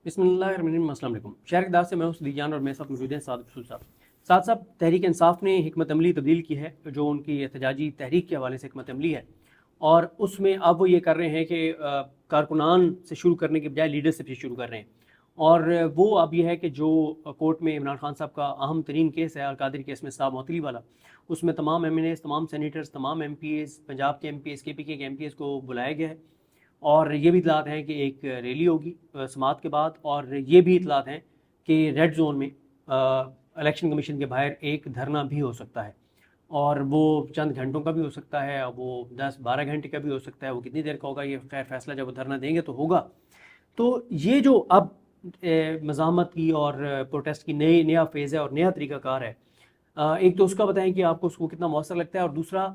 بسم اللہ الرحمن الرحیم، السلام علیکم۔ شہر اقدار سے میں ہوں صدیق جان اور میرے ساتھ موجود ہیں سعد رسول صاحب۔ ساتھ صاحب، تحریک انصاف نے حکمت عملی تبدیل کی ہے، جو ان کی احتجاجی تحریک کے حوالے سے حکمت عملی ہے، اور اس میں اب وہ یہ کر رہے ہیں کہ کارکنان سے شروع کرنے کے بجائے لیڈر سے شروع کر رہے ہیں، اور وہ اب یہ ہے کہ جو کورٹ میں عمران خان صاحب کا اہم ترین کیس ہے القادری کیس میں صاحب معطلی والا، اس میں تمام ایم این ایز، تمام سینیٹرز، تمام ایم پی ایز، پنجاب کے ایم پی ایز، کے پی کے ایم پی ایز کو بلایا گیا ہے، اور یہ بھی اطلاعات ہیں کہ ایک ریلی ہوگی سماعت کے بعد، اور یہ بھی اطلاعات ہیں کہ ریڈ زون میں الیکشن کمیشن کے باہر ایک دھرنا بھی ہو سکتا ہے، اور وہ چند گھنٹوں کا بھی ہو سکتا ہے، وہ 10-12 گھنٹے کا بھی ہو سکتا ہے، وہ کتنی دیر کا ہوگا یہ خیر فیصلہ جب وہ دھرنا دیں گے تو ہوگا۔ تو یہ جو اب مزاحمت کی اور پروٹیسٹ کی نیا فیز ہے اور نیا طریقہ کار ہے، ایک تو اس کا بتائیں کہ آپ کو اس کو کتنا مؤثر لگتا ہے، اور دوسرا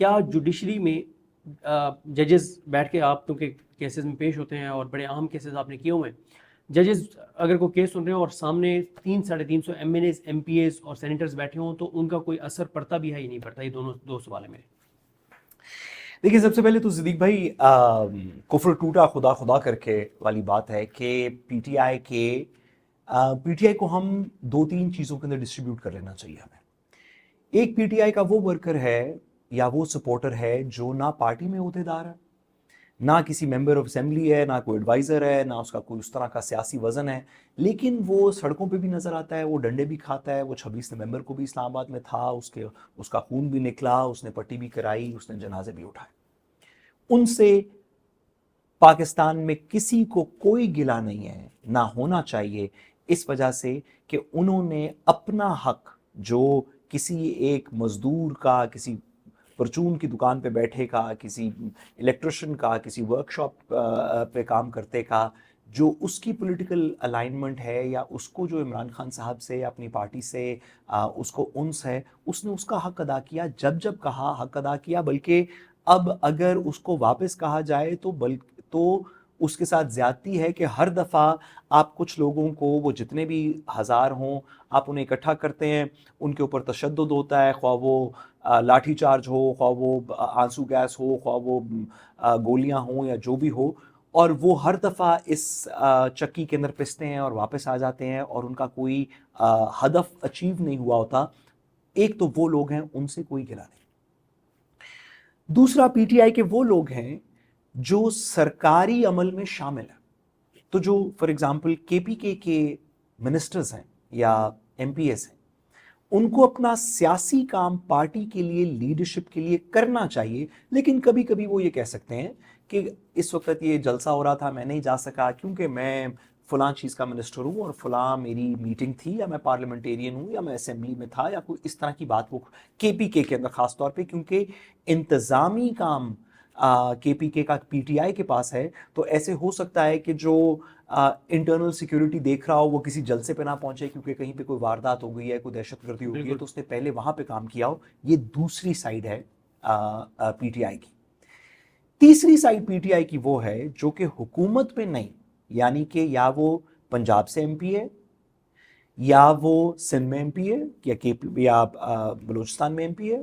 کیا جوڈیشری میں ججز بیٹھ کے، آپ کیونکہ کیسز میں پیش ہوتے ہیں اور بڑے اہم کیسز آپ نے کیے ہوئے ہیں، ججز اگر کوئی کیس سن رہے ہوں اور سامنے 300-350 MNAs, MPAs اور سینیٹرز بیٹھے ہوں، تو ان کا کوئی اثر پڑتا بھی ہے یا نہیں پڑتا؟ یہ دو سوال ہیں میرے۔ دیکھیے، سب سے پہلے تو صدیق بھائی، کفر ٹوٹا خدا خدا کر کے والی بات ہے کہ پی ٹی آئی کو ہم دو تین چیزوں کے اندر ڈسٹریبیوٹ کر لینا چاہیے ہمیں۔ ایک پی ٹی آئی کا وہ ورکر ہے یا وہ سپورٹر ہے جو نہ پارٹی میں عہدیدار ہے، نہ کسی ممبر آف اسمبلی ہے، نہ کوئی ایڈوائزر ہے، نہ اس کا کوئی اس طرح کا سیاسی وزن ہے، لیکن وہ سڑکوں پہ بھی نظر آتا ہے، وہ ڈنڈے بھی کھاتا ہے، وہ 26 نومبر کو بھی اسلام آباد میں تھا، اس کا خون بھی نکلا، اس نے پٹی بھی کرائی، اس نے جنازے بھی اٹھائے۔ ان سے پاکستان میں کسی کو کوئی گلہ نہیں ہے، نہ ہونا چاہیے، اس وجہ سے کہ انہوں نے اپنا حق جو کسی ایک مزدور کا، کسی پرچون کی دکان پہ بیٹھے کا، کسی الیکٹریشن کا، کسی ورک شاپ پہ کام کرتے کا، جو اس کی پولیٹیکل الائنمنٹ ہے یا اس کو جو عمران خان صاحب سے اپنی پارٹی سے اس کو انس ہے، اس نے اس کا حق ادا کیا، جب کہا حق ادا کیا، بلکہ اب اگر اس کو واپس کہا جائے تو اس کے ساتھ زیادتی ہے کہ ہر دفعہ آپ کچھ لوگوں کو، وہ جتنے بھی ہزار ہوں، آپ انہیں اکٹھا کرتے ہیں، ان کے اوپر تشدد ہوتا ہے، خواہ وہ لاٹھی چارج ہو، خواہ وہ آنسو گیس ہو، خواہ وہ گولیاں ہوں یا جو بھی ہو، اور وہ ہر دفعہ اس چکی کے اندر پستے ہیں اور واپس آ جاتے ہیں اور ان کا کوئی ہدف اچیو نہیں ہوا ہوتا۔ ایک تو وہ لوگ ہیں، ان سے کوئی گلہ نہیں۔ دوسرا، پی ٹی آئی کے وہ لوگ ہیں جو سرکاری عمل میں شامل ہیں، تو جو فار ایگزامپل کے پی کے منسٹرز ہیں یا ایم پی ایس ہیں، ان کو اپنا سیاسی کام پارٹی کے لیے، لیڈرشپ کے لیے کرنا چاہیے، لیکن کبھی کبھی وہ یہ کہہ سکتے ہیں کہ اس وقت یہ جلسہ ہو رہا تھا، میں نہیں جا سکا کیونکہ میں فلاں چیز کا منسٹر ہوں اور فلاں میری میٹنگ تھی، یا میں پارلیمنٹیرین ہوں، یا میں اسمبلی میں تھا، یا کوئی اس طرح کی بات وہ کے پی کے اندر خاص طور پہ، کیونکہ انتظامی کام کے پی کے کا پی ٹی آئی کے پاس ہے، تو ایسے ہو سکتا ہے کہ جو انٹرنل سیکیورٹی دیکھ رہا ہو وہ کسی جلسے پہ نہ پہنچے کیونکہ کہیں پہ کوئی واردات ہو گئی ہے، کوئی دہشت گردی ہو گئی ہے، بالکل تو اس نے پہلے وہاں پہ کام کیا ہو۔ یہ دوسری سائیڈ ہے پی ٹی آئی کی۔ تیسری سائیڈ پی ٹی آئی کی وہ ہے جو کہ حکومت میں نہیں، یعنی کہ یا وہ پنجاب سے ایم پی ہے، یا وہ سندھ میں ایم پی ہے، یا بلوچستان میں ایم پی ہے،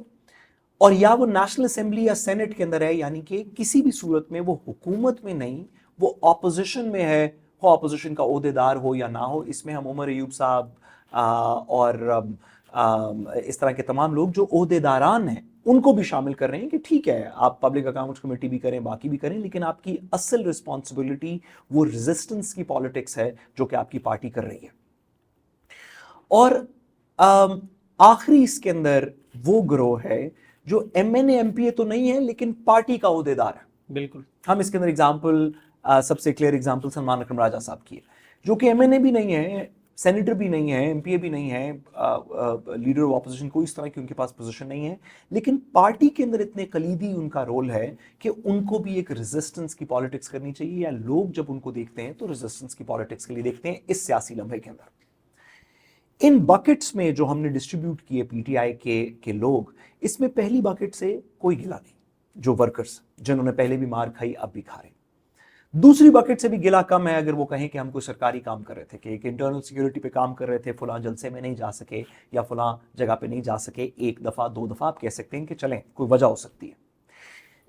اور یا وہ نیشنل اسمبلی یا سینٹ کے اندر ہے، یعنی کہ کسی بھی صورت میں وہ حکومت میں نہیں، وہ اپوزیشن میں ہے، وہ اپوزیشن کا عہدیدار ہو یا نہ ہو۔ اس میں ہم عمر ایوب صاحب اور اس طرح کے تمام لوگ جو عہدیداران ہیں ان کو بھی شامل کر رہے ہیں کہ ٹھیک ہے، آپ پبلک اکاؤنٹس کمیٹی بھی کریں، باقی بھی کریں، لیکن آپ کی اصل رسپانسبلٹی وہ ریزسٹنس کی پالیٹکس ہے جو کہ آپ کی پارٹی کر رہی ہے۔ اور آخری اس کے اندر وہ گروہ ہے جو M N A M P A تو نہیں ہے لیکن پارٹی کا عہدیدار ہے۔ بالکل ہم اس کے اندر ایگزامپل، سب سے کلیئر ایگزامپل سلمان اکرم راجہ صاحب کی ہے، جو کہ ایم این اے بھی نہیں ہے، سینیٹر بھی نہیں ہے، ایم پی اے بھی نہیں ہے، لیڈر آف اپوزیشن کوئی اس طرح کی ان کے پاس پوزیشن نہیں ہے، لیکن پارٹی کے اندر اتنے کلیدی ان کا رول ہے کہ ان کو بھی ایک ریزسٹنس کی پالیٹکس کرنی چاہیے، یا لوگ جب ان کو دیکھتے ہیں تو ریزسٹنس کی پالیٹکس کے لیے دیکھتے ہیں اس سیاسی لمحے کے اندر۔ ان بکٹس میں جو ہم نے ڈسٹریبیوٹ کیے پی ٹی آئی کے لوگ، اس میں پہلی بکٹ سے کوئی گلہ نہیں، جو ورکرز جنہوں نے پہلے بھی مار کھائی اب بھی کھا رہے ہیں۔ دوسری بکٹ سے بھی گلہ کم ہے اگر وہ کہیں کہ ہم کوئی سرکاری کام کر رہے تھے، کہ ایک انٹرنل سیکیورٹی پہ کام کر رہے تھے، فلاں جلسے میں نہیں جا سکے یا فلاں جگہ پہ نہیں جا سکے، ایک دفعہ دو دفعہ آپ کہہ سکتے ہیں کہ چلیں کوئی وجہ ہو سکتی ہے۔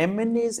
MNAs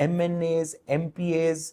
MNAs MPAs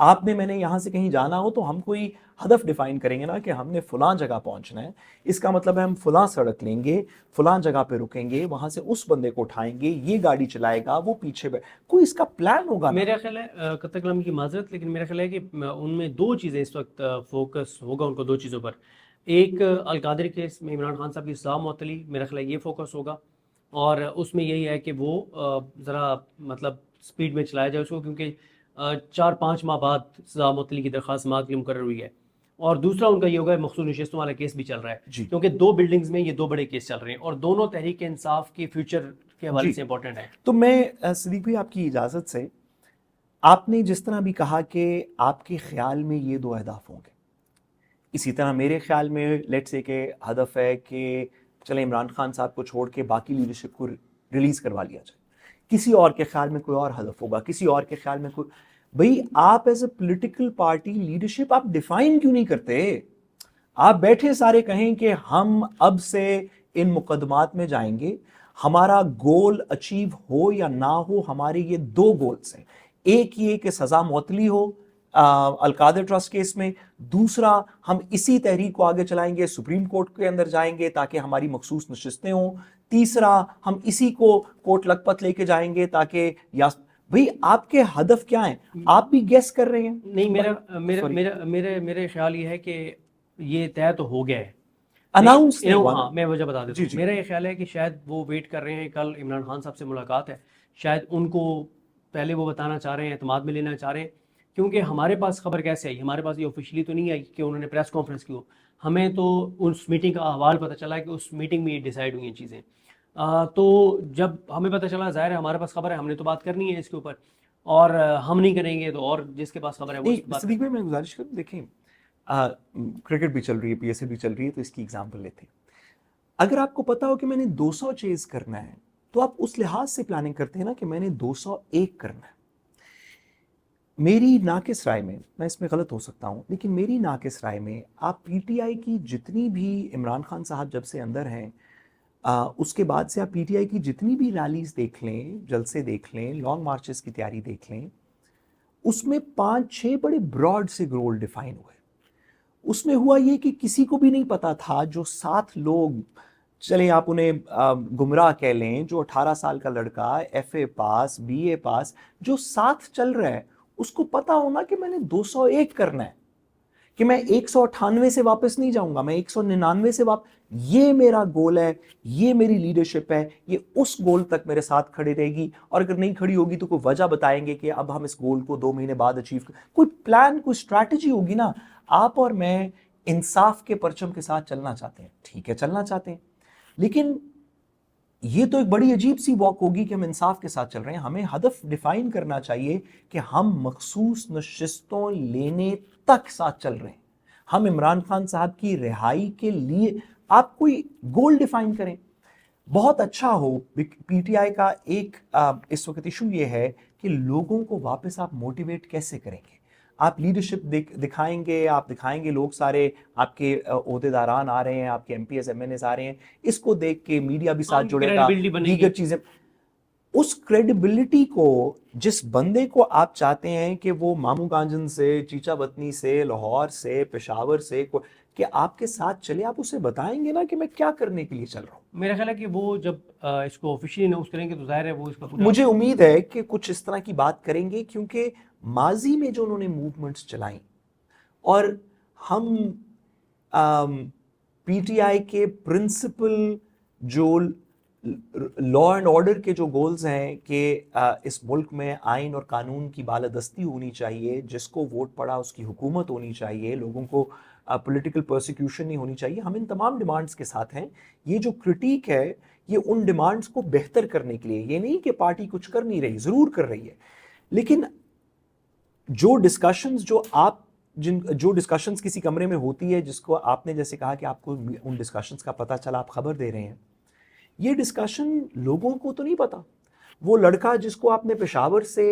آپ نے میں نے یہاں سے کہیں جانا ہو تو ہم کوئی ہدف ڈیفائن کریں گے نا کہ ہم نے فلاں جگہ پہنچنا ہے، اس کا مطلب ہے ہم فلاں سڑک لیں گے، فلاں جگہ پہ رکیں گے، وہاں سے اس بندے کو اٹھائیں گے، یہ گاڑی چلائے گا، وہ پیچھے کوئی اس کا پلان ہوگا نا۔ میرا خیال ہے قطع کلامی کی معذرت، لیکن میرا خیال ہے کہ ان میں دو چیزیں اس وقت فوکس ہوگا ان کو دو چیزوں پر. ایک القادری کیس میں عمران خان صاحب کی سزا معطلی، میرا خیال ہے یہ فوکس ہوگا، اور اس میں یہی ہے کہ وہ ذرا مطلب سپیڈ میں چلایا جائے اس کو، کیونکہ 4-5 ماہ بعد سزا معطلی کی درخواست سماعت کے لیے مقرر ہوئی ہے. اور دوسرا ان کا یہ ہوگا مخصوص نشستوں والا کیس بھی چل رہا ہے، جی کیونکہ دو بلڈنگز میں یہ دو بڑے کیس چل رہے ہیں اور دونوں تحریک انصاف کے فیوچر کے حوالے سے امپورٹنٹ ہیں. تو میں صدیق بھائی آپ کی اجازت سے، آپ نے جس طرح بھی کہا کہ آپ کے خیال میں یہ دو اہداف ہوں گے، اسی طرح میرے خیال میں لیٹ سے کہ ہدف ہے کہ چلیں عمران خان صاحب کو چھوڑ کے باقی لیڈرشپ کو ریلیز کروا لیا جائے. کسی اور کے خیال میں کوئی اور ہدف ہوگا، کسی اور کے خیال میں کوئی. بھئی آپ as a political party leadership آپ ڈیفائن کیوں نہیں کرتے؟ آپ بیٹھے سارے کہیں کہ ہم اب سے ان مقدمات میں جائیں گے، ہمارا گول اچیو ہو یا نہ ہو، ہمارے یہ دو گولز ہیں. ایک یہ کہ سزا معطلی ہو القادر ٹرسٹ کیس میں، دوسرا ہم اسی تحریک کو آگے چلائیں گے، سپریم کورٹ کے اندر جائیں گے تاکہ ہماری مخصوص نشستیں ہوں، تیسرا ہم اسی کو کوٹ لکھپت لے کے جائیں گے تاکہ بھئی آپ کے ہدف کیا ہیں؟ آپ بھی گیس کر رہے ہیں. نہیں، میرے خیال یہ ہے کہ یہ طے تو ہو گیا ہے، اناؤنس نہیں ہوا. ہاں میں وجہ بتا دیتا ہوں. جی میرا یہ خیال ہے کہ شاید وہ ویٹ کر رہے ہیں، کل عمران خان صاحب سے ملاقات ہے، شاید ان کو پہلے وہ بتانا چاہ رہے ہیں، اعتماد میں لینا چاہ رہے ہیں، کیونکہ ہمارے پاس خبر کیسے آئی؟ ہمارے پاس یہ آفیشلی تو نہیں آئی کہ انہوں نے پریس کانفرنس کی ہو، ہمیں تو اس میٹنگ کا احوال پتہ چلا ہے کہ اس میٹنگ میں یہ ڈیسائیڈ ہوئی ہیں چیزیں. تو جب ہمیں پتہ چلا، ظاہر ہے ہمارے پاس خبر ہے، ہم نے تو بات کرنی ہے اس کے اوپر، اور ہم نہیں کریں گے تو اور جس کے پاس خبر ہے وہ اس بات. صدیق بھائی میں گزارش کروں، دیکھیں کرکٹ بھی چل رہی ہے، پی ایس ایل بھی چل رہی ہے، تو اس کی ایگزامپل لیتے ہیں. اگر آپ کو پتا ہو کہ میں نے 200 چیز کرنا ہے تو آپ اس لحاظ سے پلاننگ کرتے ہیں نا کہ میں نے 201 کرنا ہے. میری ناقص رائے میں اس میں غلط ہو سکتا ہوں، لیکن میری ناقص رائے میں آپ پی ٹی آئی کی جتنی بھی، عمران خان صاحب جب سے اندر ہیں اس کے بعد سے آپ پی ٹی آئی کی جتنی بھی ریلیز دیکھ لیں، جلسے دیکھ لیں، لانگ مارچز کی تیاری دیکھ لیں، اس میں 5-6 بڑے براڈ سے گول ڈیفائن ہوئے. اس میں ہوا یہ کہ کسی کو بھی نہیں پتا تھا، جو 7 لوگ، چلیں آپ انہیں گمراہ کہہ لیں، جو 18 سال کا لڑکا ایف اے پاس، بی اے پاس، جو ساتھ چل رہا ہے، اس کو پتا ہونا کہ میں نے 201 کرنا ہے، کہ میں 198 سے واپس نہیں جاؤں گا، میں 199 سے یہ میرا گول ہے، یہ میری لیڈرشپ ہے، یہ اس گول تک میرے ساتھ کھڑی رہے گی، اور اگر نہیں کھڑی ہوگی تو کوئی وجہ بتائیں گے کہ اب ہم اس گول کو 2 مہینے بعد اچیو کوئی پلان، کوئی اسٹریٹجی ہوگی نا. آپ اور میں انصاف کے پرچم کے ساتھ چلنا چاہتے ہیں، ٹھیک ہے چلنا چاہتے ہیں، لیکن یہ تو ایک بڑی عجیب سی واک ہوگی کہ ہم انصاف کے ساتھ چل رہے ہیں. ہمیں ہدف ڈیفائن کرنا چاہیے کہ ہم مخصوص نشستوں لینے تک ساتھ چل رہے ہیں. ہم عمران خان صاحب کی رہائی کے لیے آپ کوئی گول ڈیفائن کریں. بہت اچھا ہو. پی ٹی آئی کا ایک اس وقت ایشو یہ ہے کہ لوگوں کو واپس آپ موٹیویٹ کیسے کریں گے؟ آپ لیڈرشپ دکھائیں گے، آپ دکھائیں گے، لوگ سارے آپ کے عہدیداران آ رہے ہیں، آپ کے MPs MNAs آ رہے ہیں، اس کو دیکھ کے میڈیا بھی ساتھ جڑے گا، دیگر چیزیں. اس کریڈیبلٹی کو، جس بندے کو آپ چاہتے ہیں کہ وہ مامو گانجن سے، چیچا بتنی سے، لاہور سے، پشاور سے، کہ آپ کے ساتھ چلے، آپ اسے بتائیں گے نا کہ میں کیا کرنے کے لیے چل رہا ہوں. میرا خیال ہے کہ وہ جب اس کو آفیشلی اناؤنس کریں گے تو ظاہر ہے وہ اس کا مجھے امید ہے کہ کچھ اس طرح کی بات کریں گے، کیونکہ ماضی میں جو انہوں نے موومنٹس چلائیں، اور ہم پی ٹی آئی کے پرنسپل جو لا اینڈ آرڈر کے جو گولز ہیں کہ اس ملک میں آئین اور قانون کی بالادستی ہونی چاہیے، جس کو ووٹ پڑا اس کی حکومت ہونی چاہیے، لوگوں کو پولیٹیکل پرسیکیوشن نہیں ہونی چاہیے، ہم ان تمام ڈیمانڈز کے ساتھ ہیں. یہ جو کرٹیک ہے یہ ان ڈیمانڈز کو بہتر کرنے کے لیے، یہ نہیں کہ پارٹی کچھ کر نہیں رہی، ضرور کر رہی ہے، لیکن جو ڈسکشنز جو ڈسکشنز کسی کمرے میں ہوتی ہے، جس کو آپ نے جیسے کہا کہ آپ کو ان ڈسکشنز کا پتہ چلا، آپ خبر دے رہے ہیں، یہ ڈسکشن لوگوں کو تو نہیں پتا. وہ لڑکا جس کو آپ نے پشاور سے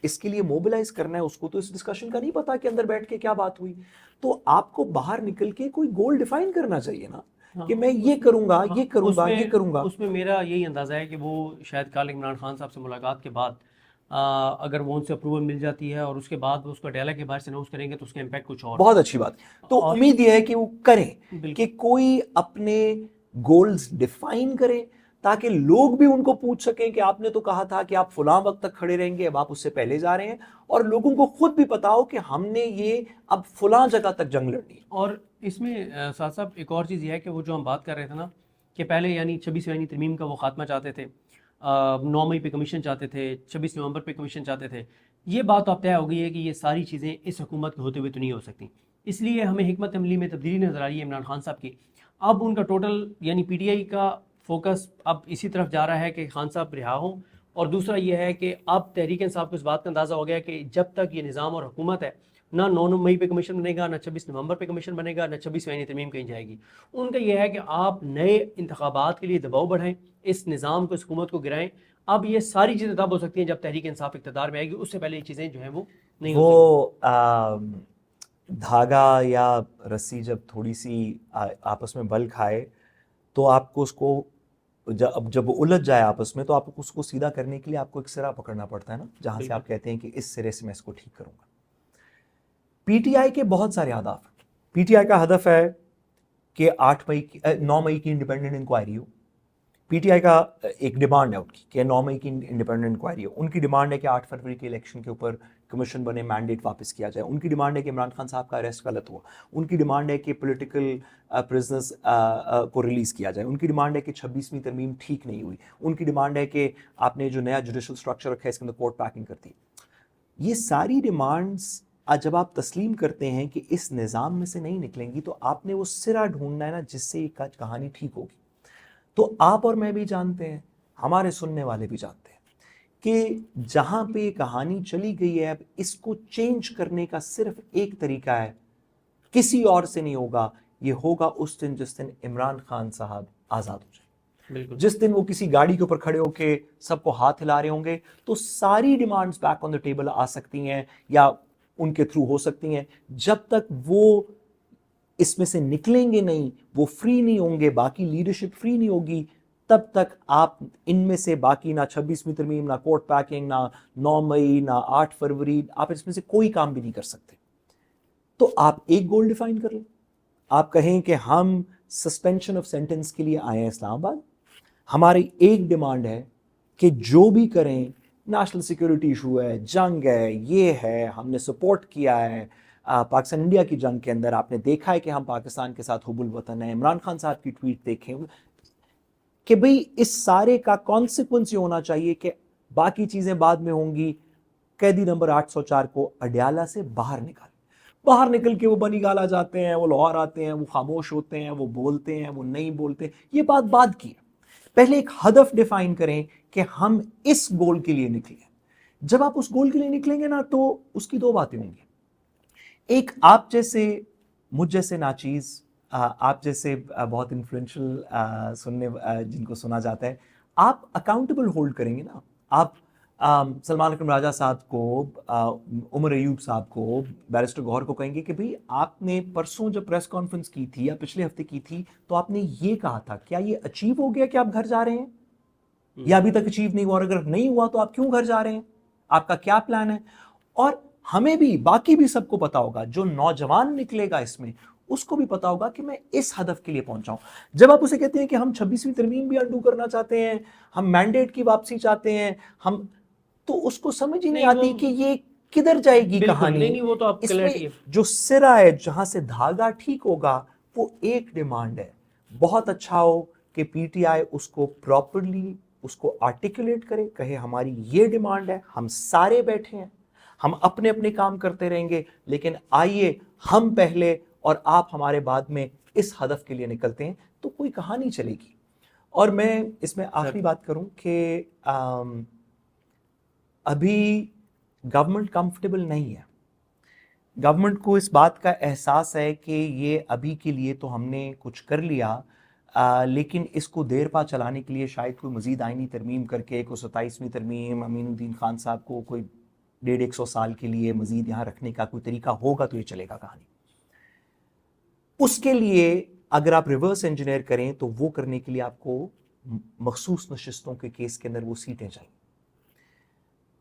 اس کے لیے موبلائز کرنا ہے، اس کو تو اس ڈسکشن کا نہیں پتا کہ اندر بیٹھ کے کیا بات ہوئی. تو آپ کو باہر نکل کے کوئی گول ڈیفائن کرنا چاہیے نا، کہ میں یہ کروں گا، یہ کروں گا، یہ کروں گا. اس میں میرا یہی اندازہ ہے کہ وہ شاید کل عمران خان صاحب سے ملاقات کے بعد اگر وہ ان سے اپروول مل جاتی ہے اور اس کے بعد وہ اس کو ڈیلا کے باہر سے اناؤنس کریں گے تو اس کا امپیکٹ کچھ اور. بہت اچھی بات. تو امید یہ ہے کہ وہ کریں کہ کوئی اپنے گولز ڈیفائن کرے تاکہ لوگ بھی ان کو پوچھ سکیں کہ آپ نے تو کہا تھا کہ آپ فلاں وقت تک کھڑے رہیں گے, اب آپ اس سے پہلے جا رہے ہیں, اور لوگوں کو خود بھی پتا ہو کہ ہم نے یہ اب فلاں جگہ تک جنگ لڑنی ہے. اور اس میں ساتھ صاحب ایک اور چیز یہ ہے کہ وہ جو ہم بات کر رہے تھے نا کہ پہلے یعنی 26 ترمیم کا وہ خاتمہ چاہتے تھے, 9 مئی پہ کمیشن چاہتے تھے, 26 نومبر پہ کمیشن چاہتے تھے. یہ بات تو اب طے ہو گئی ہے کہ یہ ساری چیزیں اس حکومت کے ہوتے ہوئے تو نہیں ہو سکتی. اس لیے ہمیں حکمت عملی میں تبدیلی نظر آ رہی ہے عمران خان صاحب کی. اب ان کا ٹوٹل یعنی پی ٹی آئی کا فوکس اب اسی طرف جا رہا ہے کہ خان صاحب رہا ہوں, اور دوسرا یہ ہے کہ اب تحریک انصاف کو اس بات کا اندازہ ہو گیا کہ جب تک یہ نظام اور حکومت ہے, نہ 9 مئی پہ کمیشن بنے گا, نہ 26 نومبر پہ کمیشن بنے گا, نہ 26 ترمیم کہیں جائے گی. ان کا یہ ہے کہ آپ نئے انتخابات کے لیے دباؤ بڑھائیں, اس نظام کو, اس حکومت کو گرائیں. اب یہ ساری چیزیں تب ہو سکتی ہیں جب تحریک انصاف اقتدار میں آئے گی, اس سے پہلے یہ چیزیں جو ہیں وہ نہیں ہو سکتی. وہ دھاگا یا رسی جب تھوڑی سی آپس میں بل کھائے تو آپ کو اس کو جب وہ الجھ جائے آپس میں تو آپ کو اس کو سیدھا کرنے کے لیے آپ کو ایک سرا پکڑنا پڑتا ہے نا, جہاں سے آپ کہتے ہیں کہ اس سرے سے میں اس کو ٹھیک کروں گا. پی ٹی آئی کے بہت سارے اہداف ہیں. پی ٹی آئی کا ہدف ہے کہ 9 مئی کی انڈیپینڈنٹ انکوائری ہو. پی ٹی آئی کا ایک ڈیمانڈ ہے ان کی کہ 9 مئی کی انڈیپینڈنٹ انکوائری ہو. ان کی ڈیمانڈ ہے کہ 8 فروری کے الیکشن کے اوپر کمیشن بنے, مینڈیٹ واپس کیا جائے. ان کی ڈیمانڈ ہے کہ عمران خان صاحب کا اریسٹ غلط ہوا. ان کی ڈیمانڈ ہے کہ پولیٹیکل پرزنرز کو ریلیز کیا جائے. ان کی ڈیمانڈ ہے کہ 26ویں ترمیم ٹھیک نہیں ہوئی. ان کی ڈیمانڈ ہے کہ آپ نے جو نیا جوڈیشل اسٹرکچر رکھا ہے اس کے اندر کورٹ پیکنگ کرتی ہے. یہ ساری ڈیمانڈز جب آپ تسلیم کرتے ہیں کہ اس نظام میں سے نہیں نکلیں گی تو آپ نے وہ سرا ڈھونڈنا ہے نا جس سے یہ کہانی ٹھیک ہوگی. تو آپ اور میں بھی جانتے ہیں, ہمارے سننے والے بھی جانتے ہیں کہ جہاں پہ کہانی چلی گئی ہے اب اس کو چینج کرنے کا صرف ایک طریقہ ہے, کسی اور سے نہیں ہوگا, یہ ہوگا اس دن جس دن عمران خان صاحب آزاد ہو جائیں. جس دن وہ کسی گاڑی کے اوپر کھڑے ہو کے سب کو ہاتھ ہلا رہے ہوں گے تو ساری demands back on the table آ سکتی ہیں یا ان کے تھرو ہو سکتی ہیں. جب تک وہ اس میں سے نکلیں گے نہیں, وہ فری نہیں ہوں گے, باقی لیڈرشپ فری نہیں ہوگی, تب تک آپ ان میں سے باقی نہ 26ویں ترمیم, نہ کورٹ پیکنگ, نہ 9 مئی, نہ 8 فروری, آپ اس میں سے کوئی کام بھی نہیں کر سکتے. تو آپ ایک گول ڈیفائن کر لیں. آپ کہیں کہ ہم سسپینشن آف سینٹنس کے لیے آئے ہیں اسلام آباد. ہماری ایک ڈیمانڈ ہے کہ جو بھی کریں, نیشنل سیکیورٹی ایشو ہے, جنگ ہے, یہ ہے, ہم نے سپورٹ کیا ہے پاکستان انڈیا کی جنگ کے اندر, آپ نے دیکھا ہے کہ ہم پاکستان کے ساتھ حب الوطن ہیں. عمران خان صاحب کی ٹویٹ دیکھیں کہ بھئی اس سارے کا کانسیکوینس یہ ہونا چاہیے کہ باقی چیزیں بعد میں ہوں گی. قیدی نمبر 804 کو اڈیالہ سے باہر نکل کے وہ بنی گالا جاتے ہیں, وہ لاہور آتے ہیں, وہ خاموش ہوتے ہیں, وہ بولتے ہیں, وہ نہیں بولتے. یہ بات بعد کی ہے. پہلے ایک ہدف ڈیفائن کریں کہ ہم اس گول کے لیے نکلیں. جب آپ اس گول کے لیے نکلیں گے نا تو اس کی دو باتیں ہوں گی. ایک, آپ جیسے, مجھ جیسے ناچیز, آپ جیسے بہت انفلوئنشل سننے جن کو سنا جاتا ہے, آپ اکاؤنٹیبل ہولڈ کریں گے نا. آپ سلمان اکرم راجہ صاحب کو, عمر ایوب صاحب کو, بیرسٹر گوہر کو کہیں گے کہ بھئی آپ نے پرسوں جب پریس کانفرنس کی تھی یا پچھلے ہفتے کی تھی تو آپ نے یہ کہا تھا, کیا یہ اچیو ہو گیا کہ آپ گھر جا رہے ہیں یا ابھی تک اچیو نہیں ہوا, اور اگر نہیں ہوا تو آپ کیوں گھر جا رہے ہیں, آپ کا کیا پلان ہے. اور ہمیں بھی, باقی بھی سب کو پتا ہوگا, جو نوجوان نکلے گا اس میں اس کو بھی پتا ہوگا کہ میں اس ہدف کے لیے پہنچا ہوں. جب آپ اسے کہتے ہیں کہ ہم 26ویں ترمیم بھی انڈو کرنا چاہتے ہیں, ہم مینڈیٹ کی واپسی چاہتے ہیں, ہم, تو اس کو سمجھ ہی نہیں آتی کہ یہ کدھر جائے گی کہانی. وہ تو اس میں جو سرا ہے, جہاں سے دھاگا ٹھیک ہوگا, وہ ایک ڈیمانڈ ہے. بہت اچھا ہو کہ پی ٹی آئی اس کو پراپرلی اس کو آرٹیکولیٹ کرے, کہے ہماری یہ ڈیمانڈ ہے, ہم سارے بیٹھے ہیں, ہم اپنے اپنے کام کرتے رہیں گے, لیکن آئیے ہم پہلے اور آپ ہمارے بعد میں اس ہدف کے لیے نکلتے ہیں, تو کوئی کہانی چلے گی. اور میں اس میں آخری بات کروں کہ ابھی گورنمنٹ کمفرٹیبل نہیں ہے. گورنمنٹ کو اس بات کا احساس ہے کہ یہ ابھی کے لیے تو ہم نے کچھ کر لیا, لیکن اس کو دیر پا چلانے کے لیے شاید کوئی مزید آئینی ترمیم کر کے, کوئی 27ویں ترمیم, امین الدین خان صاحب کو کوئی 150 سال کے لیے مزید یہاں رکھنے کا کوئی طریقہ ہوگا تو یہ چلے گا کہانی. اس کے لیے اگر آپ ریورس انجینئر کریں تو وہ کرنے کے لیے آپ کو مخصوص نشستوں کے کیس کے اندر وہ سیٹیں چاہیے.